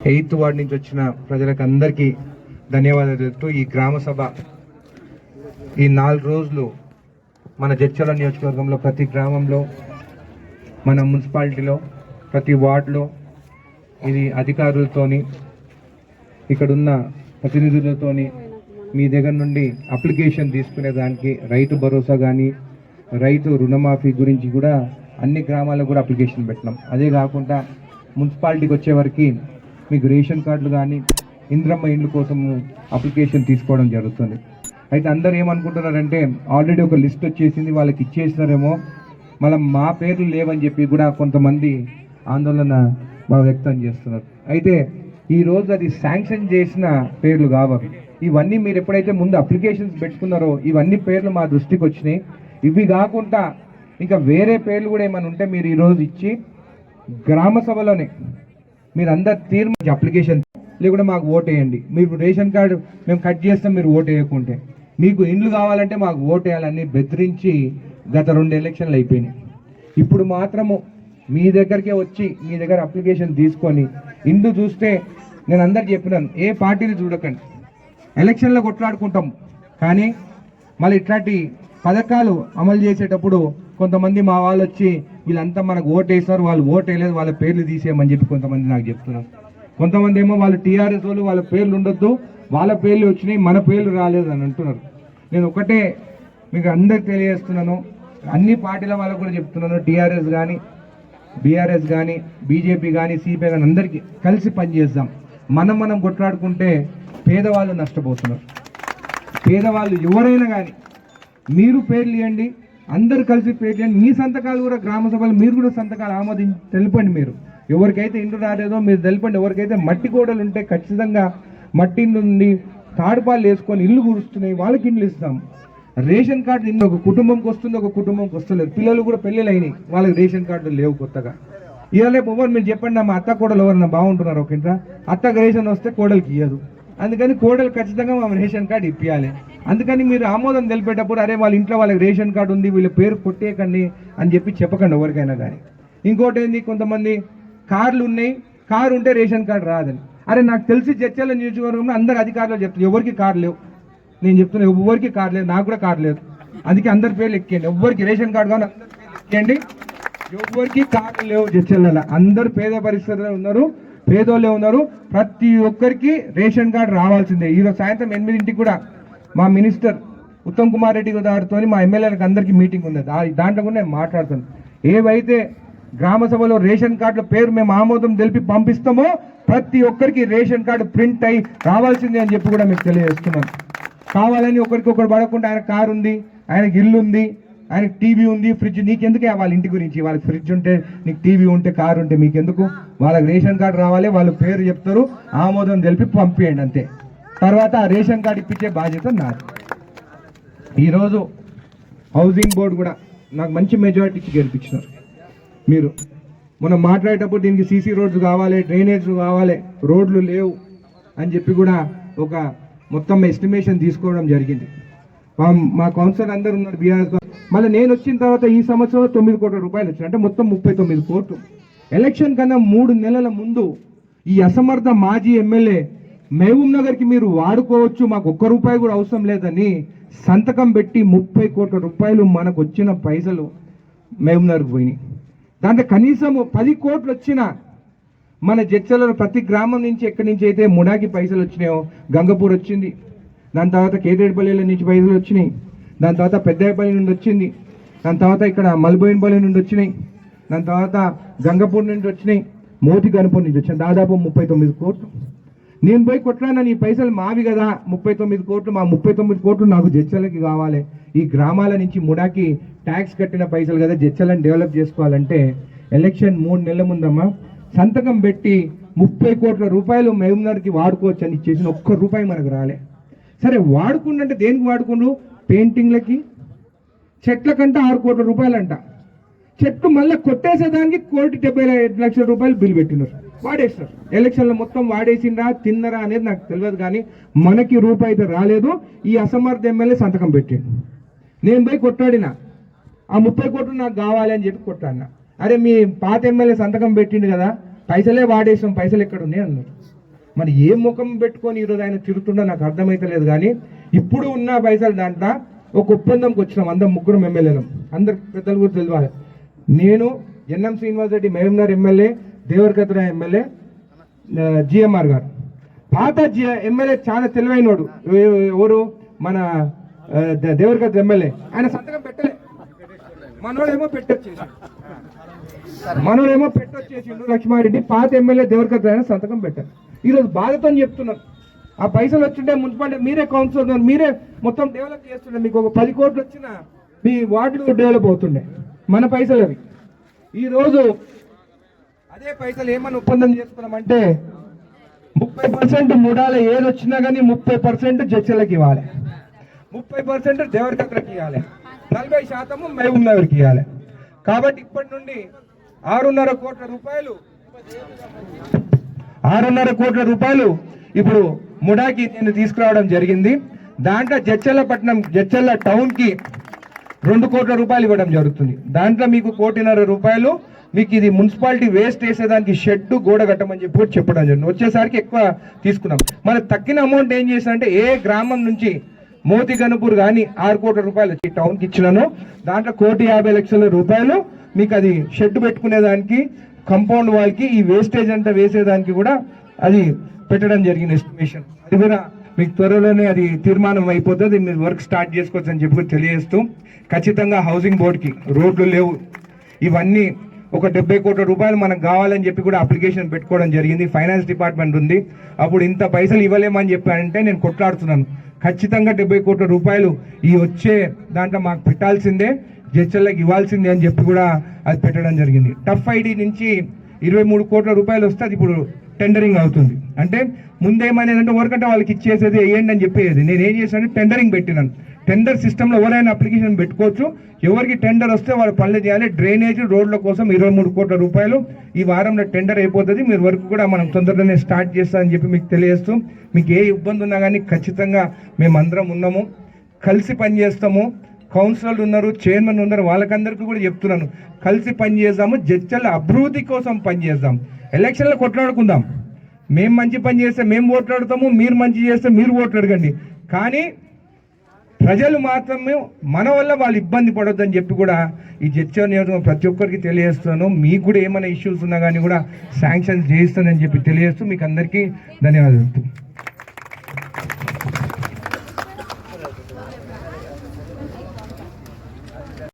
8th ward నుంచి వచ్చిన ప్రజలకు అందరికీ ధన్యవాదాలు తెలుపుతూ ఈ గ్రామ సభ ఈ 4 రోజులు మన జడ్చర్ల నియోజకవర్గంలో ప్రతి గ్రామంలో మన మున్సిపాలిటీలో ప్రతి వార్డులో ఇది అధికారులతోని ఇక్కడున్న ప్రతినిధులతోని మీ దగ్గర నుండి అప్లికేషన్ తీసుకునే దానికి రైతు భరోసా కానీ రైతు రుణమాఫీ గురించి కూడా అన్ని గ్రామాలకు కూడా అప్లికేషన్ పెట్టినాం. అదే కాకుండా మున్సిపాలిటీకి వచ్చేవరకు మీకు రేషన్ కార్డులు కానీ ఇంద్రమ్మ ఇండ్ల కోసం అప్లికేషన్ తీసుకోవడం జరుగుతుంది. అయితే అందరు ఏమనుకుంటున్నారంటే ఆల్రెడీ ఒక లిస్ట్ వచ్చేసింది వాళ్ళకి ఇచ్చేసినారేమో, మళ్ళీ మా పేర్లు లేవని చెప్పి కూడా కొంతమంది ఆందోళన వ్యక్తం చేస్తున్నారు. అయితే ఈరోజు అది శాంక్షన్ చేసిన పేర్లు కావాలి. ఇవన్నీ మీరు ఎప్పుడైతే ముందు అప్లికేషన్స్ పెట్టుకున్నారో ఇవన్నీ పేర్లు మా దృష్టికి వచ్చినాయి. ఇవి కాకుండా ఇంకా వేరే పేర్లు కూడా ఏమైనా ఉంటే మీరు ఈరోజు ఇచ్చి గ్రామ సభలోనే మీరు అందరు తీర్మానించి అప్లికేషన్ లేకుండా మాకు ఓటు వేయండి. మీరు రేషన్ కార్డు మేము కట్ చేస్తాం, మీరు ఓటు వేయకుంటే మీకు ఇండ్లు కావాలంటే మాకు ఓటు వేయాలని బెదిరించి గత 2 ఎలక్షన్లు అయిపోయినాయి. ఇప్పుడు మాత్రము మీ దగ్గరికే వచ్చి మీ దగ్గర అప్లికేషన్ తీసుకొని ఇండ్లు చూస్తే నేను అందరికి చెప్పినాను, ఏ పార్టీని చూడకండి, ఎలక్షన్లో కొట్లాడుకుంటాం కానీ మళ్ళీ ఇట్లాంటి పథకాలు అమలు చేసేటప్పుడు కొంతమంది మా వాళ్ళు వచ్చి వీళ్ళంతా మనకు ఓటు వేస్తారు, వాళ్ళు ఓటు వేయలేదు, వాళ్ళ పేర్లు తీసేయమని చెప్పి కొంతమంది నాకు చెప్తున్నారు. కొంతమంది ఏమో వాళ్ళు టీఆర్ఎస్ వాళ్ళు వాళ్ళ పేర్లు ఉండొద్దు, వాళ్ళ పేర్లు వచ్చినాయి మన పేర్లు రాలేదు అని అంటున్నారు. నేను ఒకటే మీకు అందరికి తెలియజేస్తున్నాను, అన్ని పార్టీల వాళ్ళకు కూడా చెప్తున్నాను, టీఆర్ఎస్ కానీ బీఆర్ఎస్ కానీ బీజేపీ కానీ సిపిఐ కానీ అందరికీ కలిసి పనిచేద్దాం. మనం కొట్లాడుకుంటే పేదవాళ్ళు నష్టపోతున్నారు. పేదవాళ్ళు ఎవరైనా కానీ మీరు పేర్లు ఇవ్వండి, అందరు కలిసి పేర్లు ఇవ్వండి. మీ సంతకాలు కూడా గ్రామ సభలు మీరు కూడా సంతకాలు ఆమోదించి తెలపండి. మీరు ఎవరికైతే ఇండ్లు రాలేదో మీరు తెలపండి. ఎవరికైతే మట్టి గోడలు ఉంటే ఖచ్చితంగా మట్టి నుండి తాడుపాలు వేసుకొని ఇల్లు కూరుస్తున్నాయి వాళ్ళకి ఇండ్లు ఇస్తాం. రేషన్ కార్డు ఒక కుటుంబంకి వస్తుంది, ఒక కుటుంబంకి వస్తలేదు. పిల్లలు కూడా పెళ్ళిళ్ళు అయినాయి, వాళ్ళకి రేషన్ కార్డులు లేవు కొత్తగా. ఇవాళ ఎవరు మీరు చెప్పండి, మా అత్త కోడలు ఎవరన్నా బాగుంటున్నారు ఒక ఇంట్లో, అత్తకు రేషన్ వస్తే కోడలికి ఇవ్వదు. అందుకని కోడలు ఖచ్చితంగా మా రేషన్ కార్డు ఇప్పించాలి. అందుకని మీరు ఆమోదం తెలిపేటప్పుడు అరే వాళ్ళ ఇంట్లో వాళ్ళకి రేషన్ కార్డు ఉంది వీళ్ళ పేరు కొట్టేయకండి అని చెప్పి చెప్పకండి ఎవరికైనా కానీ. ఇంకోటి ఏంది, కొంతమంది కార్లు ఉన్నాయి, కారు ఉంటే రేషన్ కార్డు రాదని. అరే నాకు తెలిసి జడ్చర్ల నియోజకవర్గంలో అందరు అధికారులు చెప్తారు ఎవరికి కారు లేవు. నేను చెప్తున్నా ఎవరికి కారు లేదు, నాకు కూడా కారు లేదు. అందుకే అందరి పేర్లు ఎక్కండి, ఎవరికి రేషన్ కార్డు కానీ ఎక్కండి. ఎవరికి కార్లు లేవు జడ్చర్లలో, అందరు పేద పరిస్థితుల్లో ఉన్నారు, పేదోళ్ళే ఉన్నారు. ప్రతి ఒక్కరికి రేషన్ కార్డు రావాల్సిందే. ఈరోజు సాయంత్రం 8ంటికి కూడా మా మినిస్టర్ ఉత్తమ్ కుమార్ రెడ్డి గారితో మా ఎమ్మెల్యేలకు అందరికీ మీటింగ్ ఉంది. దాంట్లో కూడా నేను మాట్లాడుతాను. ఏవైతే గ్రామ సభలో రేషన్ కార్డుల పేరు మేము ఆమోదం తెలిపి పంపిస్తామో ప్రతి ఒక్కరికి రేషన్ కార్డు ప్రింట్ అయి రావాల్సిందే అని చెప్పి కూడా మీకు తెలియజేస్తున్నాను. కావాలని ఒకరికొకరు పడకుండా ఆయన కారు ఉంది, ఆయనకి ఇల్లు ఉంది, ఆయనకి టీవీ ఉంది, ఫ్రిడ్జ్, నీకెందుకే వాళ్ళ ఇంటి గురించి? వాళ్ళకి ఫ్రిడ్జ్ ఉంటే నీకు టీవీ ఉంటే కారు ఉంటే మీకెందుకు? వాళ్ళకి రేషన్ కార్డు రావాలి, వాళ్ళ పేరు చెప్తారు, ఆమోదం తెలిపి పంపించండి అంతే. తర్వాత ఆ రేషన్ కార్డు ఇప్పించే బాధ్యత నాది. ఈరోజు హౌసింగ్ బోర్డు కూడా నాకు మంచి మెజారిటీకి గెలిపించినారు. మీరు మనం మాట్లాడేటప్పుడు దీనికి సీసీ రోడ్స్ కావాలి, డ్రైనేజ్ కావాలి, రోడ్లు లేవు అని చెప్పి కూడా ఒక మొత్తం ఎస్టిమేషన్ తీసుకోవడం జరిగింది. మా కౌన్సిలర్ అందరు ఉన్నారు బీఆర్ఎస్. మళ్ళీ నేను వచ్చిన తర్వాత ఈ సంవత్సరంలో 9 కోట్ల రూపాయలు వచ్చినాయి, అంటే మొత్తం 39 కోట్లు. ఎలక్షన్ కన్నా 3 నెలల ముందు ఈ అసమర్థ మాజీ ఎమ్మెల్యే మహబూబ్ నగర్కి మీరు వాడుకోవచ్చు, మాకు 1 రూపాయి కూడా అవసరం లేదని సంతకం పెట్టి 30 కోట్ల రూపాయలు మనకు వచ్చిన పైసలు మహబూబ్ నగర్కి పోయినాయి. దాంట్లో కనీసం 10 కోట్లు వచ్చినా మన జడ్చర్లలో ప్రతి గ్రామం నుంచి ఎక్కడి నుంచి అయితే ముడాకి పైసలు వచ్చినాయో, గంగపూర్ వచ్చింది, దాని తర్వాత కేదేడుపల్లిల నుంచి పైసలు వచ్చినాయి, దాని తర్వాత పెద్దాయపల్లి నుండి వచ్చింది, దాని తర్వాత ఇక్కడ మల్బోయినపల్లి నుండి వచ్చినాయి, దాని తర్వాత గంగపూర్ నుండి వచ్చినాయి, మోతి గణపూర్ నుంచి వచ్చినాయి, దాదాపు 39 కోట్లు. నేను పోయి కొట్లాడిన ఈ పైసలు మావి కదా, 39 కోట్లు, మా 39 కోట్లు నాకు జడ్చర్లకి కావాలి. ఈ గ్రామాల నుంచి ముడాకి ట్యాక్స్ కట్టిన పైసలు కదా, జడ్చర్లను డెవలప్ చేసుకోవాలంటే ఎలక్షన్ 3 నెలల ముందమ్మా సంతకం పెట్టి 30 కోట్ల రూపాయలు మహబూబ్ నగర్కి వాడుకోవచ్చు అని ఇచ్చేసిన 1 రూపాయి మనకు రాలే. సరే వాడుకుంటే దేనికి వాడుకుండు? పెయింటింగ్లకి, చెట్ల కంటే 6 కోట్ల రూపాయలు అంట. చెట్లు మళ్ళీ కొట్టేసేదానికి 1,75 లక్షల రూపాయలు బిల్ పెట్టినారు, వాడేస్తారు. ఎలక్షన్లో మొత్తం వాడేసిండ్రా తిన్నరా అనేది నాకు తెలియదు, కానీ మనకి రూపాయి అయితే రాలేదు. ఈ అసమర్థ ఎమ్మెల్యే సంతకం పెట్టిండు. నేను పోయి కొట్టాడిన ఆ 30 కోట్లు నాకు కావాలి అని చెప్పి కొట్టాడిన. అరే మీ పాత ఎమ్మెల్యే సంతకం పెట్టిండు కదా, పైసలే వాడేసాం, పైసలు ఎక్కడ ఉన్నాయి అన్నారు. మరి ఏ ముఖం పెట్టుకొని ఈరోజు ఆయన తిరుగుతుండో నాకు అర్థమైతలేదు. కానీ ఇప్పుడు ఉన్న పైసలు దాంట్లో ఒక ఒప్పందంకి వచ్చినాం అందరం, ముగ్గురు ఎమ్మెల్యేలు, అందరు పెద్దలు కూడా తెలియాలి. నేను NM Srinivas Reddy Mahabubnagar MLA, Devarakadra MLA, GMR గారు పాత ఎమ్మెల్యే చాలా తెలివైనోడు, ఎవరు మన దేవరకద్ర ఎమ్మెల్యే, ఆయన సంతకం పెట్టలే. మనోడేమో పెట్టొచ్చేసిండు లక్ష్మారెడ్డి, పాత ఎమ్మెల్యే దేవరకద్ర ఆయన సంతకం పెట్టారు. ఈరోజు బాధతో చెప్తున్నారు, ఆ పైసలు వచ్చింటే మున్సిపాలిటీ మీరే కౌన్సిలర్, మీరే మొత్తం డెవలప్ చేస్తుండే, మీకు ఒక 10 కోట్లు వచ్చినా మీ వార్డులు డెవలప్ అవుతుండే, మన పైసలు అవి. ఈరోజు అదే పైసలు ఏమని ఒప్పందం చేసుకున్నామంటే 30% ముడాల ఏది వచ్చినా కానీ 30% జడ్చలకి ఇవ్వాలి, 30% దేవరకద్రకి ఇవ్వాలి, 40% మహబూబ్నగర్కి ఇవ్వాలి. కాబట్టి ఇప్పటి నుండి 6.5 కోట్ల రూపాయలు ఇప్పుడు ముడాకి నేను తీసుకురావడం జరిగింది. దాంట్లో జడ్చల్ల టౌన్కి 2 కోట్ల రూపాయలు ఇవ్వడం జరుగుతుంది. దాంట్లో మీకు 1.5 కోట్ల మీకు ఇది మున్సిపాలిటీ వేస్ట్ వేసేదానికి షెడ్ గోడ కట్టమని చెప్పి చెప్పడం జరిగింది. వచ్చేసరికి ఎక్కువ తీసుకున్నాం. మన తక్కిన అమౌంట్ ఏం చేశానంటే ఏ గ్రామం నుంచి మోతి గణపూర్ కానీ 6 కోట్ల రూపాయలు వచ్చి టౌన్కి ఇచ్చినాను. దాంట్లో 1,50,00,000 రూపాయలు మీకు అది షెడ్ పెట్టుకునేదానికి, కంపౌండ్ వాల్కి ఈ వేస్టేజ్ అంతా వేసేదానికి కూడా అది పెట్టడం జరిగింది ఎస్టిమేషన్. అది కూడా మీకు త్వరలోనే అది తీర్మానం అయిపోతుంది, మీరు వర్క్ స్టార్ట్ చేసుకోవచ్చు అని చెప్పి తెలియజేస్తూ, ఖచ్చితంగా హౌసింగ్ బోర్డుకి రోడ్లు లేవు, ఇవన్నీ ఒక 70 కోట్ల రూపాయలు మనకు కావాలని చెప్పి కూడా అప్లికేషన్ పెట్టుకోవడం జరిగింది. ఫైనాన్స్ డిపార్ట్మెంట్ ఉంది, అప్పుడు ఇంత పైసలు ఇవ్వలేమని చెప్పారంటే నేను కొట్లాడుతున్నాను. ఖచ్చితంగా 70 కోట్ల రూపాయలు ఈ వచ్చే దాంట్లో మాకు పెట్టాల్సిందే, జడ్చర్లకు ఇవ్వాల్సిందే అని చెప్పి కూడా అది పెట్టడం జరిగింది. టఫ్ ఐడి నుంచి 23 కోట్ల రూపాయలు వస్తే అది ఇప్పుడు టెండరింగ్ అవుతుంది. అంటే ముందేమనేదంటే ఎవరికంటే వాళ్ళకి ఇచ్చేసేది వేయండి అని చెప్పేది. నేను ఏం చేశాను, టెండరింగ్ పెట్టినాను. టెండర్ సిస్టంలో ఎవరైనా అప్లికేషన్ పెట్టుకోవచ్చు, ఎవరికి టెండర్ వస్తే వాళ్ళు పనులు చేయాలి. డ్రైనేజ్ రోడ్ల కోసం 23 కోట్ల రూపాయలు ఈ వారంలో టెండర్ అయిపోతుంది. మీరు వర్క్ కూడా మనం తొందరగానే స్టార్ట్ చేస్తామని చెప్పి మీకు తెలియజేస్తూ, మీకు ఏ ఇబ్బంది ఉన్నా కానీ ఖచ్చితంగా మేమందరం ఉన్నాము, కలిసి పనిచేస్తాము. కౌన్సిలర్లు ఉన్నారు, చైర్మన్ ఉన్నారు, వాళ్ళకందరికీ కూడా చెప్తున్నాను, కలిసి పనిచేద్దాము, జడ్చర్ల అభివృద్ధి కోసం పనిచేద్దాం. ఎలక్షన్లో కొట్లాడుకుందాం, మేము మంచి పని చేస్తే మేము ఓట్లాడుతాము, మీరు మంచి చేస్తే మీరు ఓట్లు అడగండి. కానీ ప్రజలు మాత్రమే మన వల్ల వాళ్ళు ఇబ్బంది పడొద్దని చెప్పి కూడా ఈ జడ్చర్ల నియోజకవర్గం ప్రతి ఒక్కరికి తెలియజేస్తున్నాను. మీకు కూడా ఏమైనా ఇష్యూస్ ఉన్నా కానీ కూడా శాంక్షన్ చేయిస్తానని చెప్పి తెలియజేస్తూ మీకు అందరికీ ధన్యవాదాలు.